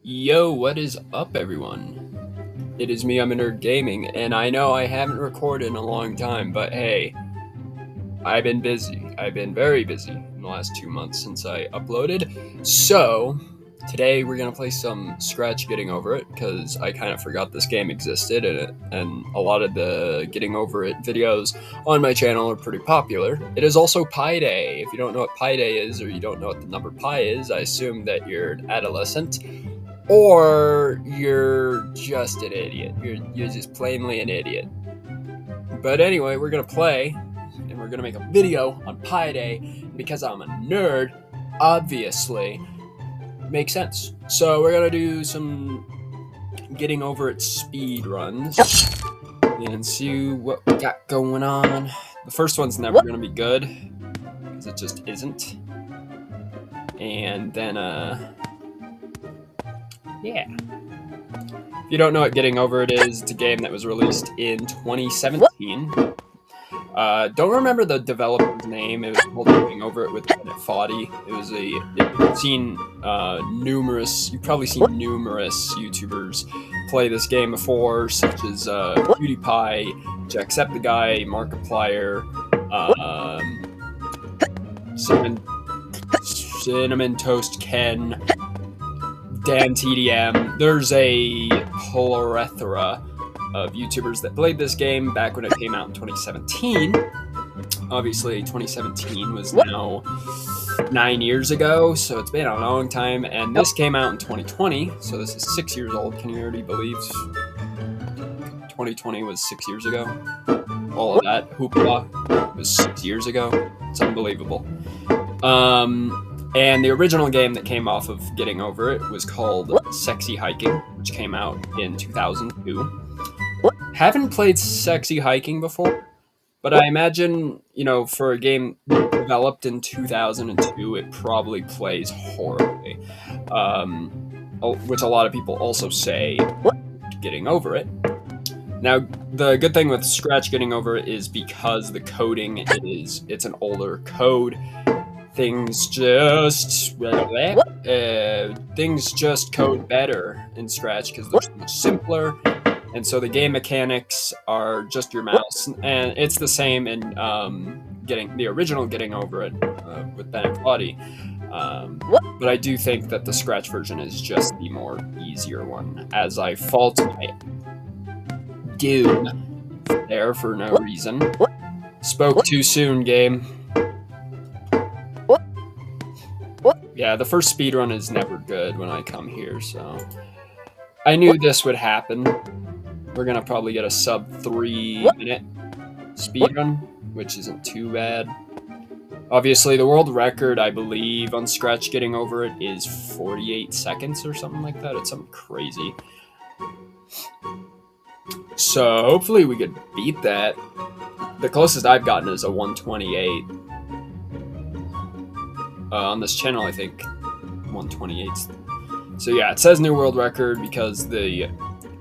Yo, what is up, everyone? It is me, I'm a Nerd Gaming, and I know I haven't recorded in a long time, but hey, I've been busy. I've been very busy in the last 2 months since I uploaded. So, today we're gonna play some Scratch Getting Over It, because I kind of forgot this game existed, and a lot of the Getting Over It videos on my channel are pretty popular. It is also Pi Day. If you don't know what Pi Day is, or you don't know what the number pi is, I assume that you're an adolescent. Or you're just an idiot. You're just plainly an idiot. But anyway, we're gonna play, and we're gonna make a video on Pi Day because I'm a nerd. Obviously, makes sense. So we're gonna do some Getting Over It speed runs and see what we got going on. The first one's never gonna be good because it just isn't. And then yeah. If you don't know what Getting Over It is, it's a game that was released in 2017. Don't remember the developer's name. It was called Getting Over It with Bennett, Foddy. It was you've probably seen numerous YouTubers play this game before, such as PewDiePie, Jacksepticeye, Markiplier, Cinnamon Toast Ken, Dan TDM. There's a plethora of YouTubers that played this game back when it came out in 2017. Obviously, 2017 was now 9 years ago, so it's been a long time. And this came out in 2020, so this is 6 years old. Can you already believe 2020 was 6 years ago? All of that hoopla was 6 years ago. It's unbelievable. And the original game that came off of Getting Over It was called Sexy Hiking, which came out in 2002. Haven't played Sexy Hiking before, but I imagine, for a game developed in 2002, it probably plays horribly, which a lot of people also say Getting Over It. Now, the good thing with Scratch Getting Over It is because the coding, it's an older code. Things just code better in Scratch because they're so much simpler, and so the game mechanics are just your mouse, and it's the same in the original Getting Over It with Bennett Foddy. But I do think that the Scratch version is just the more easier one, as I fall to my doom there for no reason. Spoke too soon, game. Yeah, the first speedrun is never good when I come here, so I knew this would happen. We're gonna probably get a sub 3-minute speedrun, which isn't too bad. Obviously, the world record, I believe, on Scratch Getting Over It is 48 seconds or something like that. It's something crazy. So hopefully we could beat that. The closest I've gotten is a 128. On this channel, I think 128. So yeah, it says new world record because the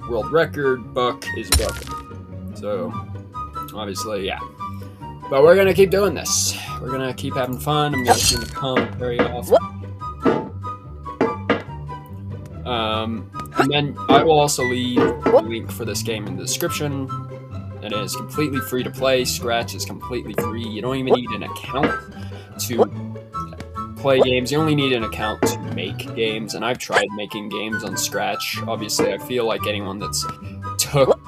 world record book is broken. So obviously, yeah. But we're gonna keep doing this. We're gonna keep having fun. I'm gonna do the commentary off. And then I will also leave the link for this game in the description. It is completely free to play. Scratch is completely free. You don't even need an account to play games. You only need an account to make games, and I've tried making games on Scratch. Obviously, I feel like anyone that's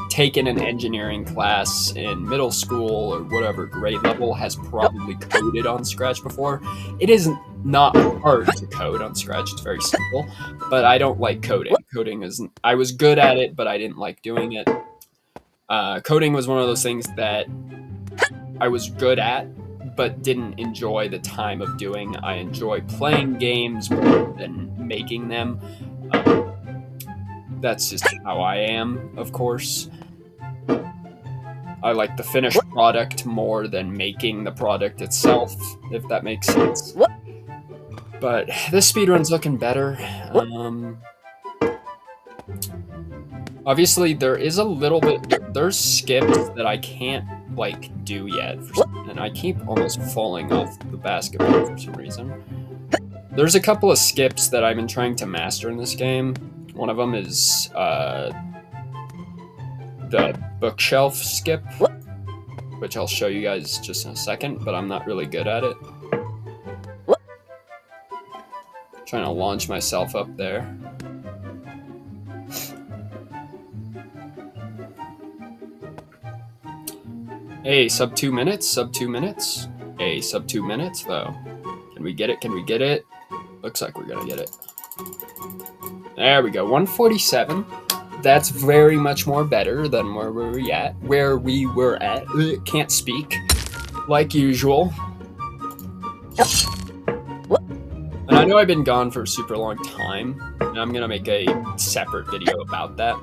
taken an engineering class in middle school or whatever grade level has probably coded on Scratch before. It is not hard to code on Scratch. It's very simple, but I don't like coding. I was good at it, but I didn't like doing it. Coding was one of those things that I was good at, but didn't enjoy the time of doing. I enjoy playing games more than making them. That's just how I am, of course. I like the finished product more than making the product itself, if that makes sense. But this speedrun's looking better. Obviously, there is a little bit. There's skips that I can't do yet, and I keep almost falling off the basketball for some reason. There's a couple of skips that I've been trying to master in this game. One of them is the bookshelf skip, which I'll show you guys just in a second, but I'm not really good at it. Trying to launch myself up there. Hey, sub 2 minutes, sub 2 minutes. Hey, sub 2 minutes, though. Can we get it? Can we get it? Looks like we're gonna get it. There we go, 147. That's very much more better than where we were at. Can't speak, like usual. And I know I've been gone for a super long time, and I'm gonna make a separate video about that.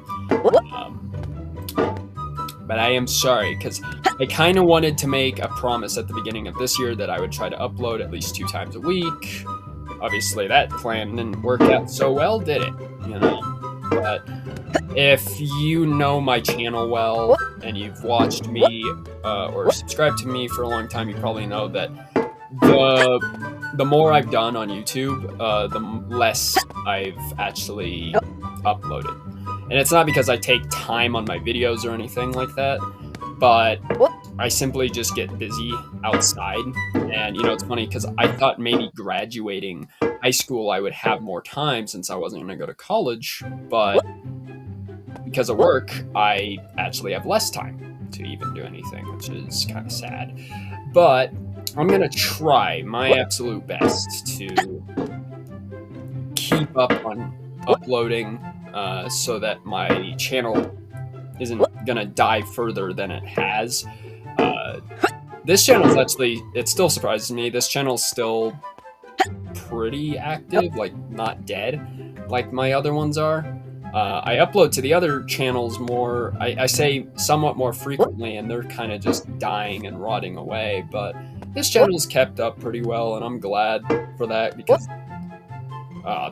But I am sorry, because I kind of wanted to make a promise at the beginning of this year that I would try to upload at least 2 times a week. Obviously, that plan didn't work out so well, did it? You know? But if you know my channel well, and you've watched me or subscribed to me for a long time, you probably know that the more I've done on YouTube, the less I've actually uploaded. And it's not because I take time on my videos or anything like that, but I simply just get busy outside. And, you know, it's funny because I thought maybe graduating high school I would have more time since I wasn't going to go to college, but because of work, I actually have less time to even do anything, which is kind of sad. But I'm going to try my absolute best to keep up on uploading so that my channel isn't gonna die further than it has. This channel is actually, it still surprises me, this channel's still pretty active, like not dead like my other ones are. I upload to the other channels more, I say somewhat more frequently, and they're kind of just dying and rotting away, but this channel's kept up pretty well, and I'm glad for that because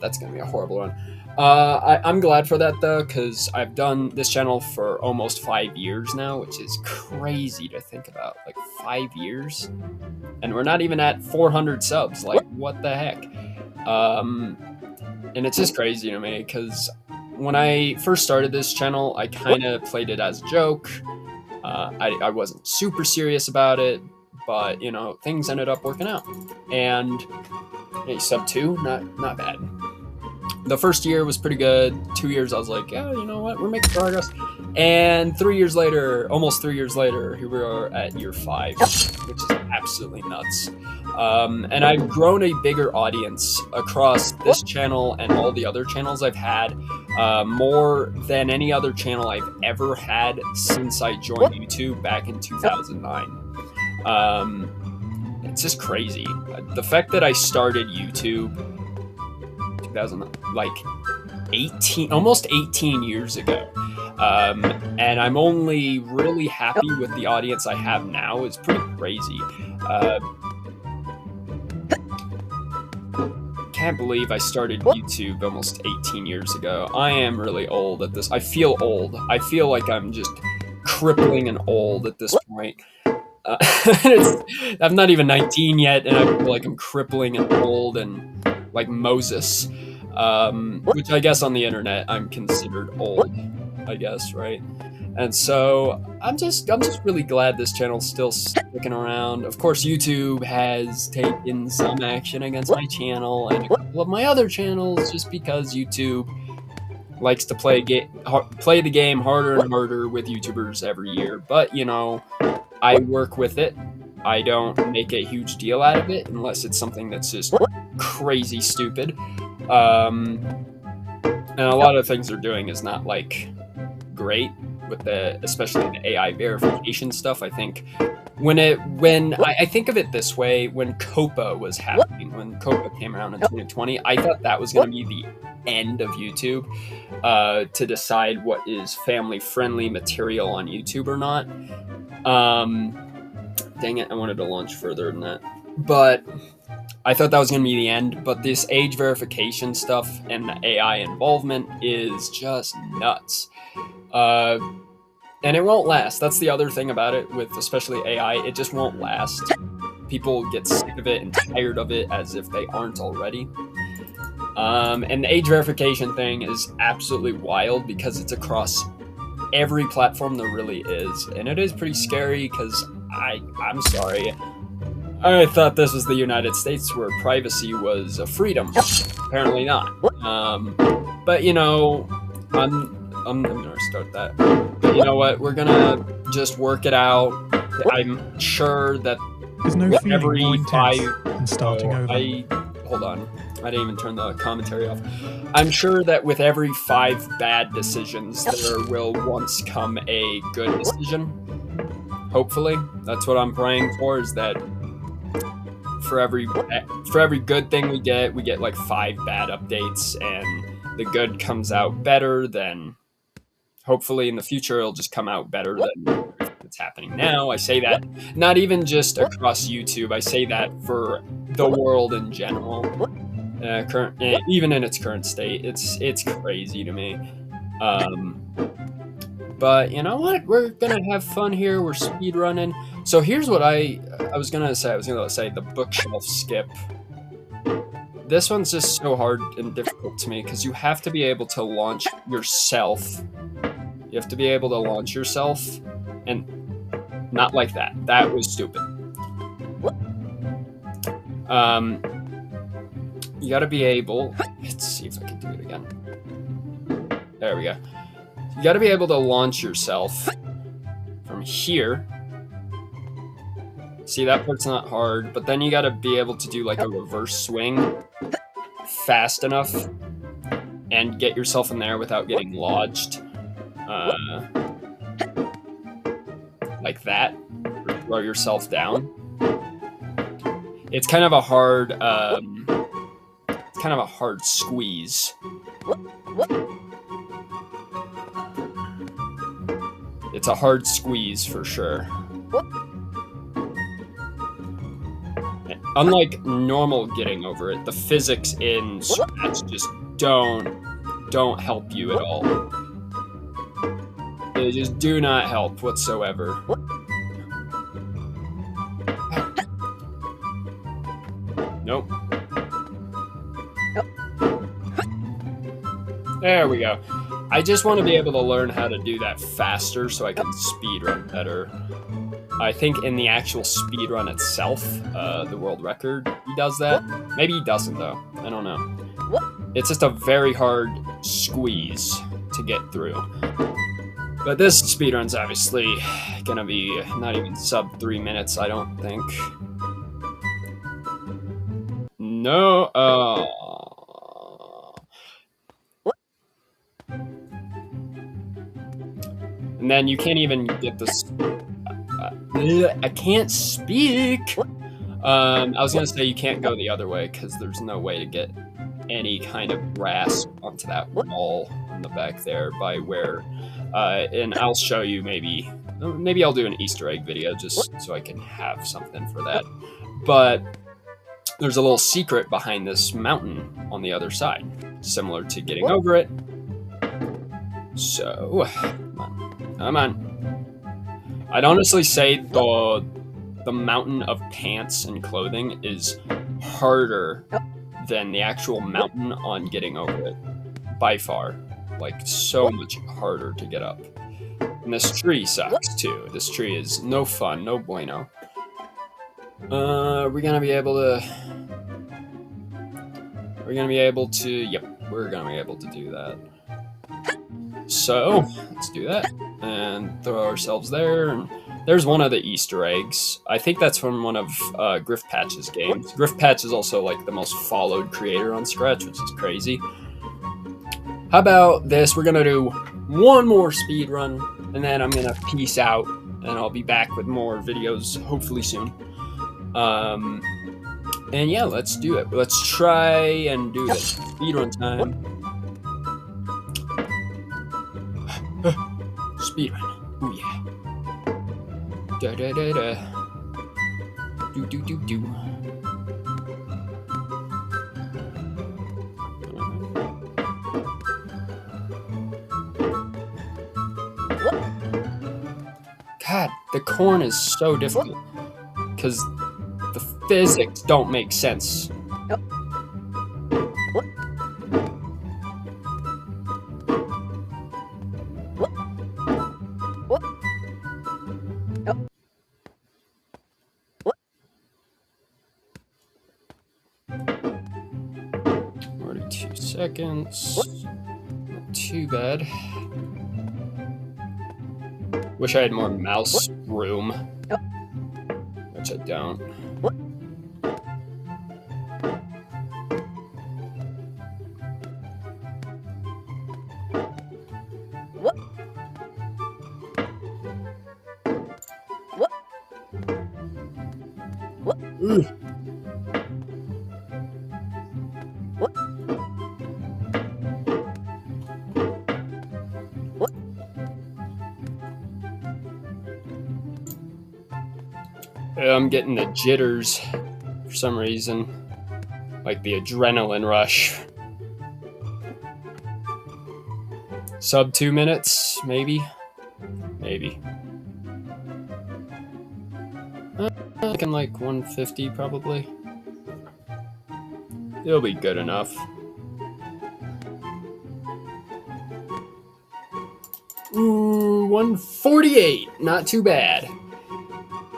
that's gonna be a horrible one. I'm glad for that though, because I've done this channel for almost 5 years now, which is crazy to think about. Like 5 years, and we're not even at 400 subs. Like, what the heck? And it's just crazy to me because when I first started this channel, I kind of played it as a joke. I wasn't super serious about it, but you know, things ended up working out. And hey, sub 2, not bad. The first year was pretty good. 2 years, I was like, yeah, you know what? We're making progress. And 3 years later, almost 3 years later, here we are at year 5, which is absolutely nuts. And I've grown a bigger audience across this channel and all the other channels I've had, more than any other channel I've ever had since I joined YouTube back in 2009. It's just crazy. The fact that I started YouTube 18, almost 18 years ago. And I'm only really happy with the audience I have now. It's pretty crazy. Can't believe I started YouTube almost 18 years ago. I am really old at this. I feel old. I feel like I'm just crippling and old at this point. I'm not even 19 yet, and I feel like I'm crippling and old and like Moses. Which I guess on the internet I'm considered old, I guess, right? And so I'm just really glad this channel's still sticking around. Of course, YouTube has taken some action against my channel and a couple of my other channels just because YouTube likes to play the game harder and harder with YouTubers every year. But you know, I work with it. I don't make a huge deal out of it unless it's something that's just crazy stupid. And a lot of things they're doing is not like great with especially the AI verification stuff. I think when I think of it this way, when COPA was happening, when COPA came around in 2020, I thought that was going to be the end of YouTube, to decide what is family friendly material on YouTube or not. Dang it, I wanted to launch further than that. But I thought that was going to be the end, but this age verification stuff and the AI involvement is just nuts. And it won't last. That's the other thing about it with especially AI. It just won't last. People get sick of it and tired of it as if they aren't already. And the age verification thing is absolutely wild because it's across every platform there really is, and it is pretty scary because I'm sorry, I thought this was the United States where privacy was a freedom. Apparently not. But you know, I'm gonna start that. But you know what? We're gonna just work it out. I'm sure that There's no with feeling every more intense five. than starting over. Hold on. I didn't even turn the commentary off. I'm sure that with every 5 bad decisions, there will once come a good decision. Hopefully, that's what I'm praying for. Is that for every good thing we get like 5 bad updates, and the good comes out better. Then hopefully in the future it'll just come out better than it's happening now. I say that not even just across YouTube. I say that for the world in general. Even in its current state, it's crazy to me. But you know what? We're gonna have fun here. We're speed running. So here's what I was gonna say. I was gonna say the bookshelf skip. This one's just so hard and difficult to me because you have to be able to launch yourself. You have to be able to launch yourself, and not like that. That was stupid. You gotta be able. Let's see if I can do it again. There we go. You gotta be able to launch yourself from here. See, that part's not hard, but then you gotta be able to do like a reverse swing fast enough and get yourself in there without getting lodged. Like that. Or throw yourself down. It's kind of a hard squeeze. It's a hard squeeze for sure. Unlike normal getting over it, the physics in Scratch just don't help you at all. They just do not help whatsoever. Nope. There we go. I just want to be able to learn how to do that faster so I can speedrun better. I think in the actual speedrun itself, the world record, he does that. Maybe he doesn't though. I don't know. It's just a very hard squeeze to get through. But this speedrun's obviously gonna be not even sub 3 minutes, I don't think. No, and then you can't even get this. I can't speak. I was gonna say you can't go the other way because there's no way to get any kind of grasp onto that wall on the back there by where. And I'll show you maybe I'll do an Easter egg video just so I can have something for that. But there's a little secret behind this mountain on the other side, similar to getting over it. So, come on. I'd honestly say the mountain of pants and clothing is harder than the actual mountain on getting over it, by far. Like, so much harder to get up. And this tree sucks, too. This tree is no fun, no bueno. We're gonna be able to... Yep, we're gonna be able to do that. So, let's do that. And throw ourselves there. And there's one of the Easter eggs. I think that's from one of Griff Patch's games. Griff Patch is also, like, the most followed creator on Scratch, which is crazy. How about this? We're gonna do one more speed run, and then I'm gonna peace out, and I'll be back with more videos hopefully soon. And yeah, let's do it. Let's try and do this. Speed run time. Speed run. Ooh yeah. Da da da da. Do do do do. God, the corn is so difficult because the physics don't make sense. seconds. Not too bad. Wish I had more mouse room, which I don't. Ooh. I'm getting the jitters for some reason, like the adrenaline rush. Sub 2 minutes, maybe. Thinking like 150 probably. It'll be good enough. Ooh, 148, not too bad.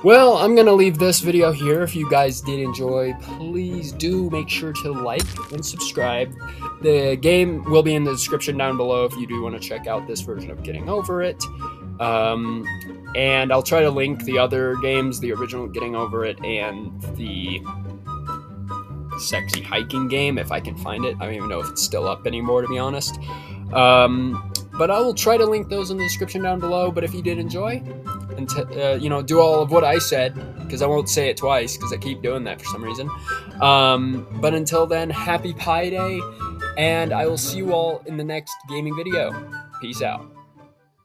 Well, I'm going to leave this video here. If you guys did enjoy, please do make sure to like and subscribe. The game will be in the description down below if you do want to check out this version of Getting Over It. And I'll try to link the other games, the original Getting Over It and the sexy hiking game, if I can find it. I don't even know if it's still up anymore, to be honest. But I will try to link those in the description down below. But if you did enjoy, and do all of what I said, because I won't say it twice because I keep doing that for some reason. But until then, happy Pi Day, and I will see you all in the next gaming video. Peace out.